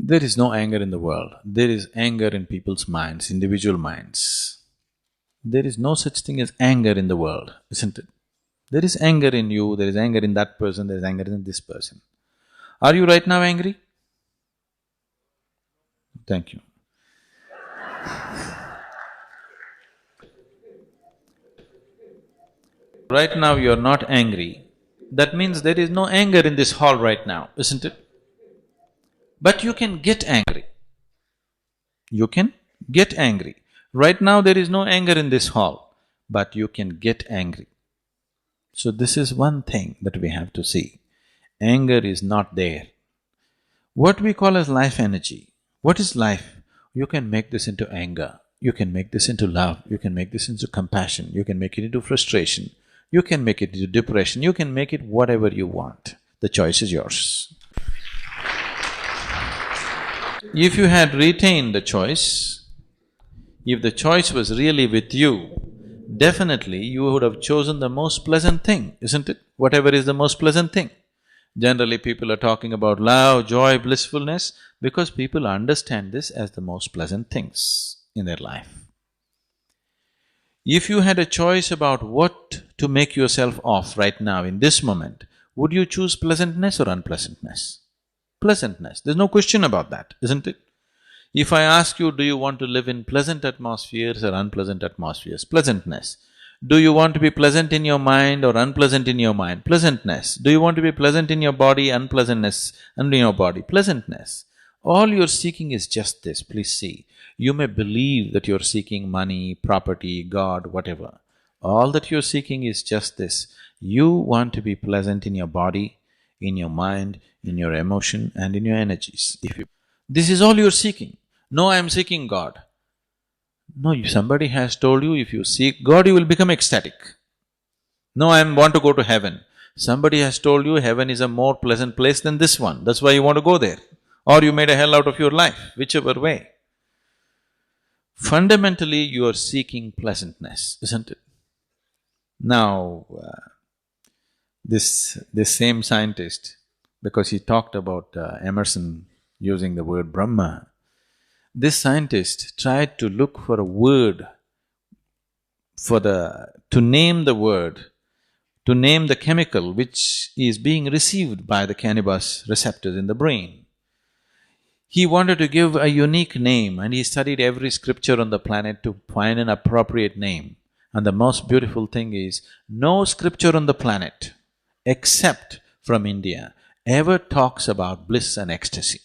There is no anger in the world. There is anger in people's minds, individual minds. There is no such thing as anger in the world, isn't it? There is anger in you, there is anger in that person, there is anger in this person. Are you right now angry? Thank you. Right now you are not angry, that means there is no anger in this hall right now, isn't it? But you can get angry. You can get angry. Right now there is no anger in this hall, but you can get angry. So this is one thing that we have to see. Anger is not there. What we call as life energy, what is life? You can make this into anger, you can make this into love, you can make this into compassion, you can make it into frustration, you can make it into depression, you can make it whatever you want. The choice is yours. If you had retained the choice, if the choice was really with you, definitely you would have chosen the most pleasant thing, isn't it? Whatever is the most pleasant thing. Generally people are talking about love, joy, blissfulness, because people understand this as the most pleasant things in their life. If you had a choice about what to make yourself of right now in this moment, would you choose pleasantness or unpleasantness? Pleasantness, there's no question about that, isn't it? If I ask you, do you want to live in pleasant atmospheres or unpleasant atmospheres? Pleasantness. Do you want to be pleasant in your mind or unpleasant in your mind? Pleasantness. Do you want to be pleasant in your body, unpleasantness in your body? Pleasantness. All you're seeking is just this, please see. You may believe that you're seeking money, property, God, whatever. All that you're seeking is just this. You want to be pleasant in your body, in your mind, in your emotion and in your energies. This is all you're seeking. No, I'm seeking God. No, somebody has told you if you seek God, you will become ecstatic. No, I want to go to heaven. Somebody has told you heaven is a more pleasant place than this one, that's why you want to go there. Or you made a hell out of your life, whichever way. Fundamentally, you are seeking pleasantness, isn't it? Now, this same scientist, because he talked about Emerson using the word Brahma, this scientist tried to look for a word to name the word, to name the chemical which is being received by the cannabis receptors in the brain. He wanted to give a unique name and he studied every scripture on the planet to find an appropriate name. And the most beautiful thing is, no scripture on the planet, except from India, ever talks about bliss and ecstasy.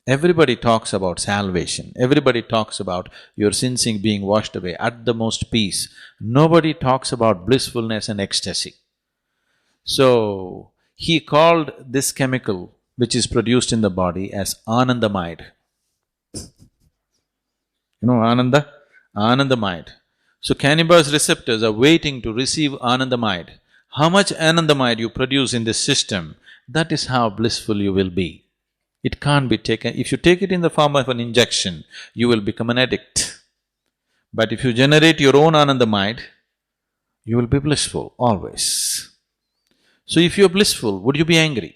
Everybody talks about salvation, everybody talks about your sins being washed away, at the most peace. Nobody talks about blissfulness and ecstasy. So, he called this chemical which is produced in the body as Anandamide. You know Ananda? Anandamide. So cannabis receptors are waiting to receive Anandamide. How much Anandamide you produce in this system, that is how blissful you will be. It can't be taken… If you take it in the form of an injection, you will become an addict. But if you generate your own Anandamide, you will be blissful, always. So if you're blissful, would you be angry?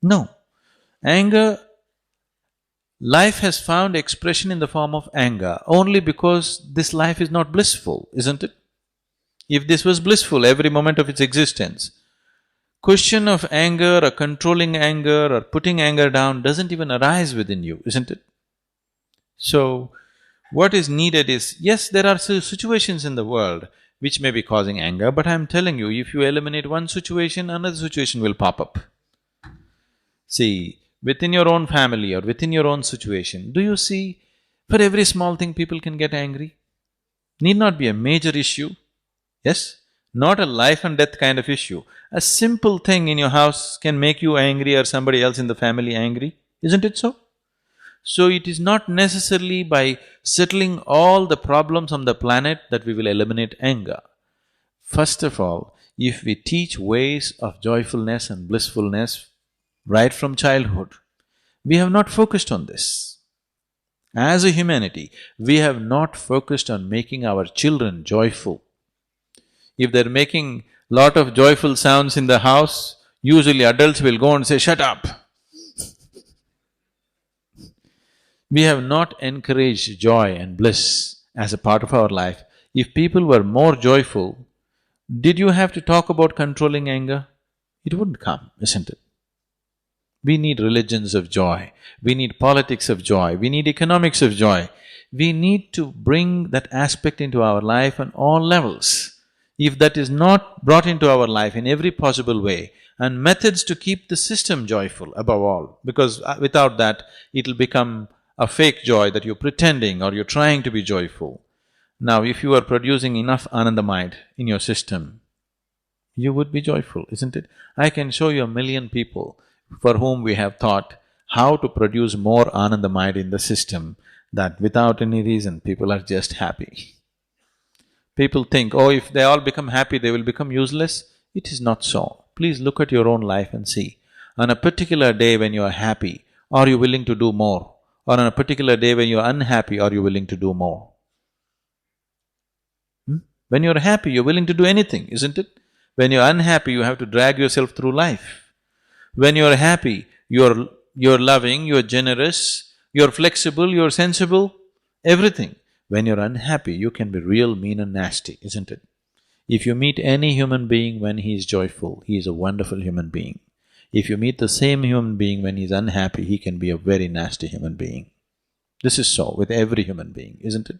No. Anger… Life has found expression in the form of anger only because this life is not blissful, isn't it? If this was blissful every moment of its existence, question of anger or controlling anger or putting anger down doesn't even arise within you, isn't it? So, what is needed is, yes, there are situations in the world which may be causing anger, but I'm telling you, if you eliminate one situation, another situation will pop up. See, within your own family or within your own situation, do you see, for every small thing people can get angry? Need not be a major issue, yes? Not a life and death kind of issue. A simple thing in your house can make you angry or somebody else in the family angry, isn't it so? So it is not necessarily by settling all the problems on the planet that we will eliminate anger. First of all, if we teach ways of joyfulness and blissfulness right from childhood, we have not focused on this. As a humanity, we have not focused on making our children joyful. If they're making lot of joyful sounds in the house, Usually adults will go and say, "Shut up." We have not encouraged joy and bliss as a part of our life. If people were more joyful, did you have to talk about controlling anger? It wouldn't come, isn't it? We need religions of joy, we need politics of joy, we need economics of joy. We need to bring that aspect into our life on all levels. If that is not brought into our life in every possible way, and methods to keep the system joyful above all, because without that, it'll become a fake joy that you're pretending or you're trying to be joyful. Now, if you are producing enough Anandamide in your system, you would be joyful, isn't it? I can show you 1,000,000 people for whom we have taught how to produce more Anandamide in the system, that without any reason, people are just happy. People think, oh, if they all become happy, they will become useless. It is not so. Please look at your own life and see. On a particular day when you are happy, are you willing to do more? Or on a particular day when you are unhappy, are you willing to do more? When you're happy, you're willing to do anything, isn't it? When you're unhappy, you have to drag yourself through life. When you're happy, you're loving, you're generous, you're flexible, you're sensible, everything. When you're unhappy, you can be real mean and nasty, isn't it? If you meet any human being when he is joyful, he is a wonderful human being. If you meet the same human being when he's unhappy, he can be a very nasty human being. This is so with every human being, isn't it?